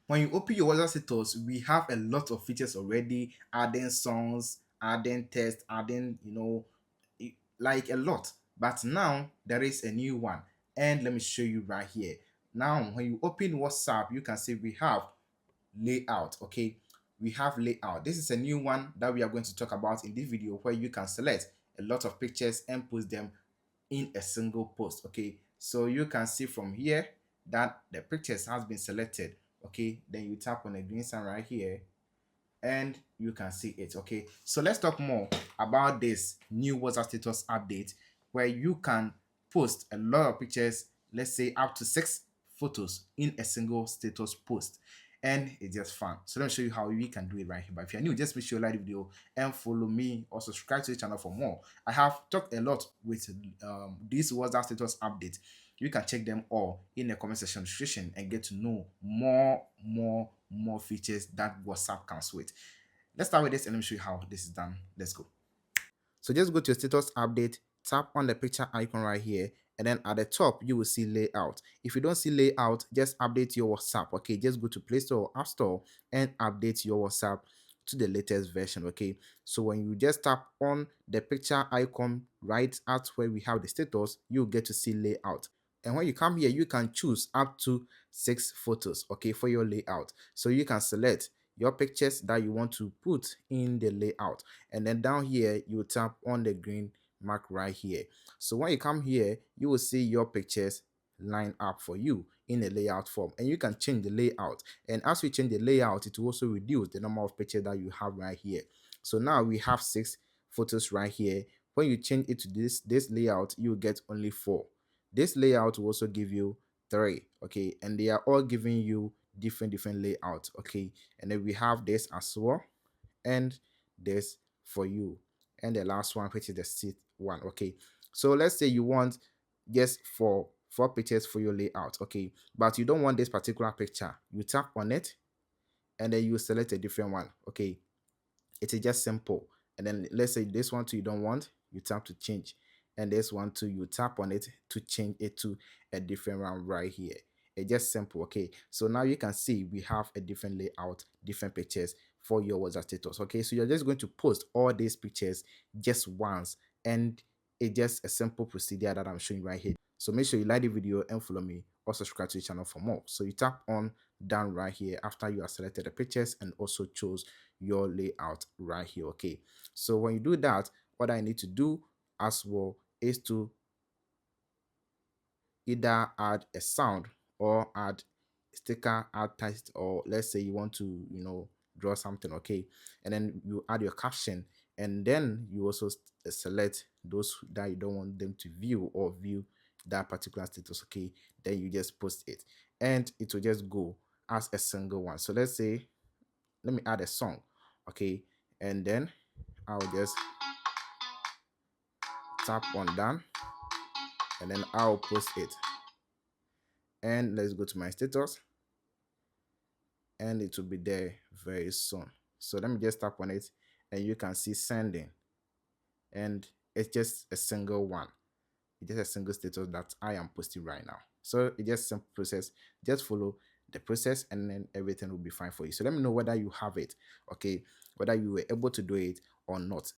When you open your WhatsApp status, we have a lot of features already, adding songs, adding text, adding, like a lot. But now there is a new one, and let me show you right here. Now, when you open WhatsApp, you can see we have layout. Okay, we have layout. This is a new one that we are going to talk about in this video, where you can select a lot of pictures and post them in a single post. Okay, so you can see from here that the pictures has been selected. Okay, then you tap on the green sign right here and you can see it. Okay, so let's talk more about this new WhatsApp status update, where you can post a lot of pictures, let's say up to 6 photos in a single status post, and it's just fun. So let me show you how we can do it right here. But if you're new, just make sure you like the video and follow me, or subscribe to the channel for more. I have talked a lot with this WhatsApp status update. You can check them all in the comment section description and get to know more features that WhatsApp comes with. Let's start with this and let me show you how this is done. Let's go. So just go to your status update, tap on the picture icon right here, and then at the top you will see layout. If you don't see layout, just update your WhatsApp. Okay, just go to Play Store or App Store and update your WhatsApp to the latest version. Okay, so when you just tap on the picture icon right at where we have the status, you'll get to see layout. And when you come here, you can choose up to 6 photos, okay, for your layout. So you can select your pictures that you want to put in the layout, and then down here you tap on the green mark right here. So when you come here, you will see your pictures line up for you in a layout form, and you can change the layout. And as you change the layout, it will also reduce the number of pictures that you have right here. So now we have 6 photos right here. When you change it to this layout, you will get only 4. This layout will also give you 3, okay, and they are all giving you different layouts, okay. And then we have this as well, and this for you, and the last one, which is the seat one. Okay, so let's say you want just four pictures for your layout, okay, but you don't want this particular picture. You tap on it and then you select a different one. Okay, it is just simple. And then let's say this one too you don't want, you tap to change, and this one too you tap on it to change it to a different one right here. It's just simple. Okay, so now you can see we have a different layout, different pictures for your WhatsApp status. Okay, so you're just going to post all these pictures just once, and it's just a simple procedure that I'm showing right here. So make sure you like the video and follow me, or subscribe to the channel for more. So you tap on down right here after you have selected the pictures and also chose your layout right here. Okay, so when you do that, what I need to do as well is to either add a sound or add sticker, add text, or let's say you want to draw something. Okay, and then you add your caption, and then you also select those that you don't want them to view or view that particular status. Okay, then you just post it and it will just go as a single one. So let's say, let me add a song. Okay, and then I'll just tap on done, and then I'll post it, and let's go to my status, and it will be there very soon. So let me just tap on it, and you can see sending, and it's just a single one. It's just a single status that I am posting right now. So it's just simple process. Just follow the process and then everything will be fine for you. So let me know whether you have it, okay, whether you were able to do it or not.